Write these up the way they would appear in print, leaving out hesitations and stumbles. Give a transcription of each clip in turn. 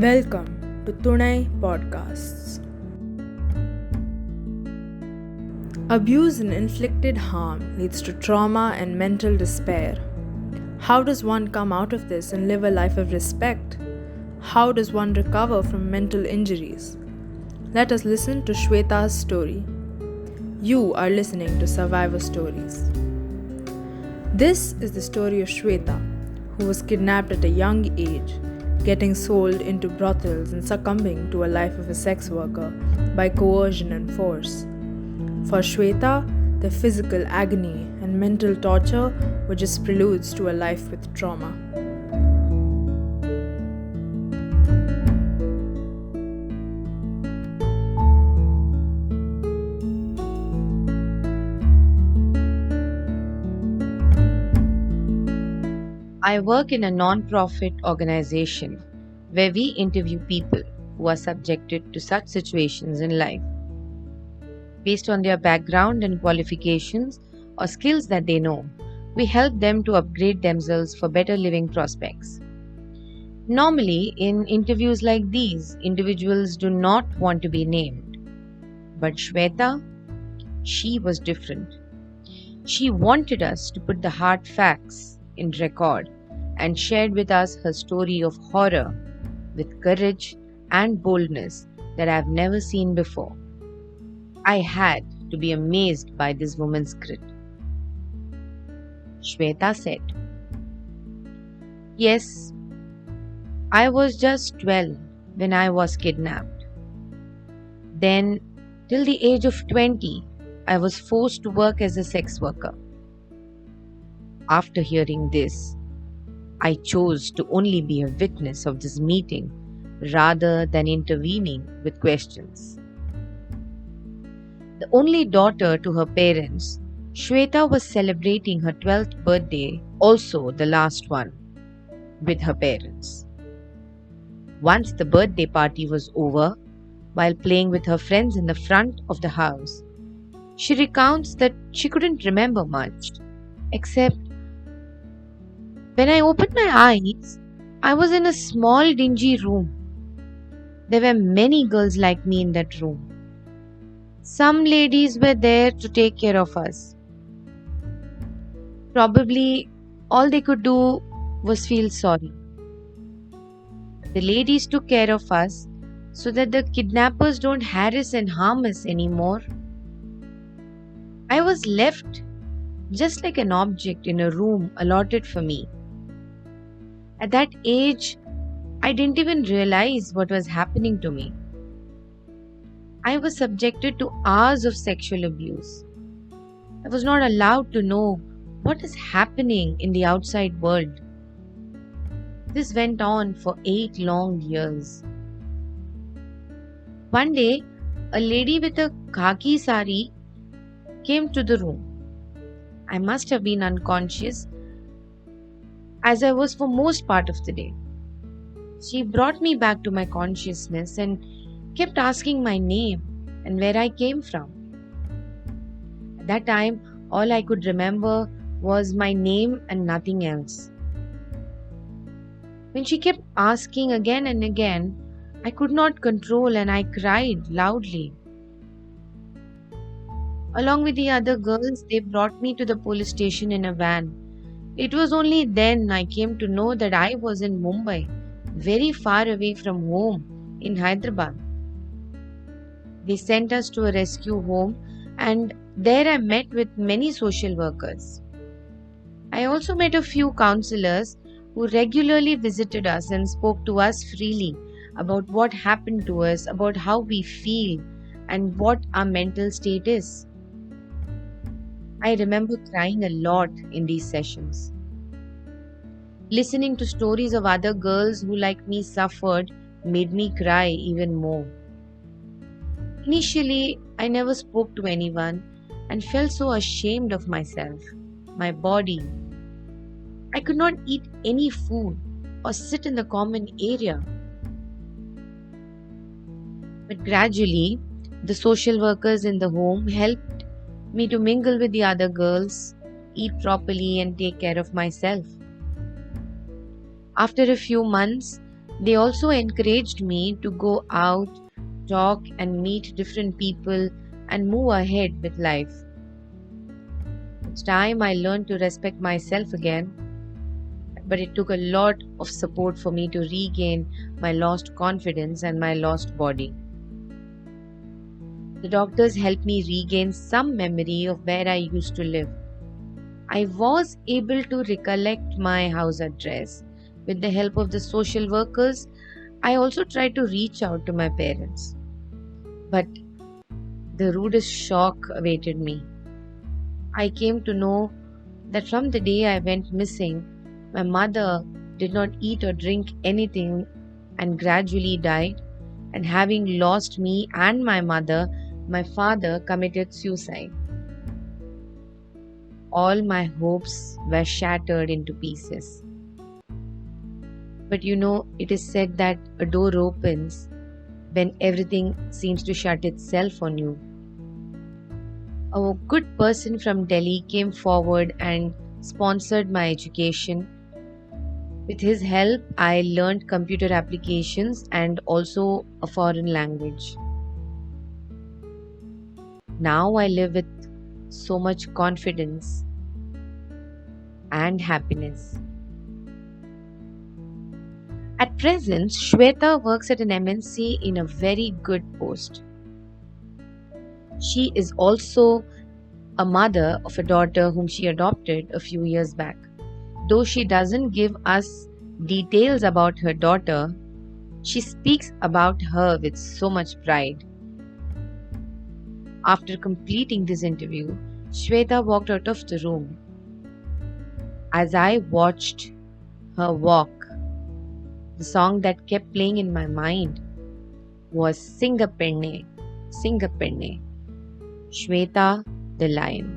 Welcome to Thunai Podcasts. Abuse and inflicted harm leads to trauma and mental despair. How does one come out of this and live a life of respect? How does one recover from mental injuries? Let us listen to Swetha's story. You are listening to Survivor Stories. This is the story of Swetha, who was kidnapped at a young age, getting sold into brothels and succumbing to a life of a sex worker by coercion and force. For Swetha, the physical agony and mental torture were just preludes to a life with trauma. I work in a non-profit organization where we interview people who are subjected to such situations in life. Based on their background and qualifications or skills that they know, we help them to upgrade themselves for better living prospects. Normally, in interviews like these, individuals do not want to be named. But Swetha, she was different. She wanted us to put the hard facts in record and shared with us her story of horror with courage and boldness that I have never seen before. I had to be amazed by this woman's grit. Swetha said, "Yes, I was just 12 when I was kidnapped. Then, till the age of 20, I was forced to work as a sex worker. After hearing this, I chose to only be a witness of this meeting rather than intervening with questions." The only daughter to her parents, Swetha was celebrating her 12th birthday, also the last one, with her parents. Once the birthday party was over, while playing with her friends in the front of the house, she recounts that she couldn't remember much, except when I opened my eyes, I was in a small dingy room. There were many girls like me in that room. Some ladies were there to take care of us. Probably all they could do was feel sorry. The ladies took care of us so that the kidnappers don't harass and harm us anymore. I was left just like an object in a room allotted for me. At that age, I didn't even realize what was happening to me. I was subjected to hours of sexual abuse. I was not allowed to know what is happening in the outside world. This went on for 8 long years. One day, a lady with a khaki sari came to the room. I must have been unconscious, as I was for most part of the day. She brought me back to my consciousness and kept asking my name and where I came from. At that time, all I could remember was my name and nothing else. When she kept asking again and again, I could not control and I cried loudly. Along with the other girls, they brought me to the police station in a van. It was only then I came to know that I was in Mumbai, very far away from home in Hyderabad. They sent us to a rescue home, and there I met with many social workers. I also met a few counselors who regularly visited us and spoke to us freely about what happened to us, about how we feel, and what our mental state is. I remember crying a lot in these sessions. Listening to stories of other girls who, like me, suffered made me cry even more. Initially, I never spoke to anyone and felt so ashamed of myself, my body. I could not eat any food or sit in the common area. But gradually, the social workers in the home helped me to mingle with the other girls, eat properly, and take care of myself. After a few months, They also encouraged me to go out, talk, and meet different people and move ahead with life. It's time I learned to respect myself again, but it took a lot of support for me to regain my lost confidence and my lost body. The doctors helped me regain some memory of where I used to live. I was able to recollect my house address. With the help of the social workers, I also tried to reach out to my parents. But the rudest shock awaited me. I came to know that from the day I went missing, my mother did not eat or drink anything and gradually died. And having lost me and my mother, my father committed suicide. All my hopes were shattered into pieces. But it is said that a door opens when everything seems to shut itself on you. A good person from Delhi came forward and sponsored my education. With his help, I learned computer applications and also a foreign language. Now I live with so much confidence and happiness. At present, Swetha works at an MNC in a very good post. She is also a mother of a daughter whom she adopted a few years back. Though she doesn't give us details about her daughter, she speaks about her with so much pride. After completing this interview, Swetha walked out of the room. As I watched her walk, the song that kept playing in my mind was Singapenne, Singapenne, Swetha the Lion.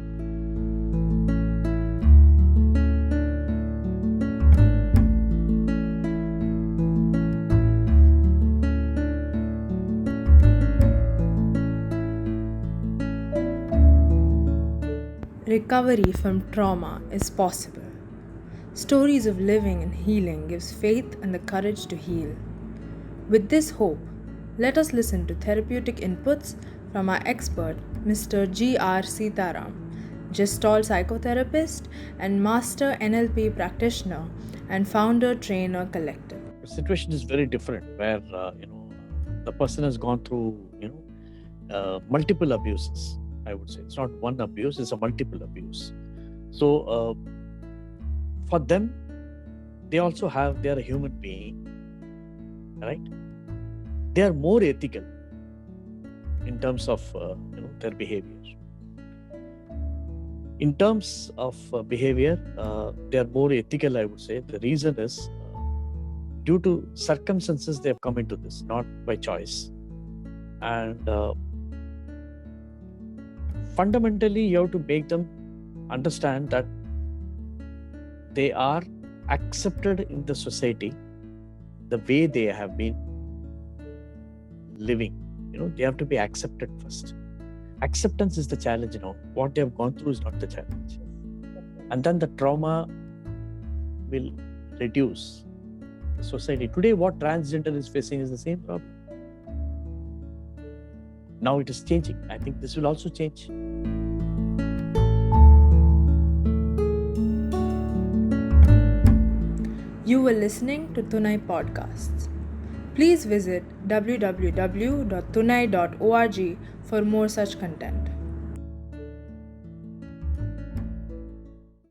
Recovery from trauma is possible. Stories of living and healing gives faith and the courage to heal. With this hope, let us listen to therapeutic inputs from our expert, Mr. G.R. Sitaram, Gestalt psychotherapist and master NLP practitioner and founder trainer collective. The situation is very different where the person has gone through multiple abuses. I would say it's not one abuse, it's a multiple abuse. So for them, they are a human being, right? They are more ethical in terms of their behavior. In terms of behavior, they are more ethical, I would say. The reason is due to circumstances they have come into this, not by choice. And fundamentally, you have to make them understand that they are accepted in the society the way they have been living. They have to be accepted first. Acceptance is the challenge. What they have gone through is not the challenge. And then the trauma will reduce. The society today, what transgender is facing is the same problem. Now it is changing. I think this will also change. You were listening to Thunai podcasts. Please visit www.thunai.org for more such content.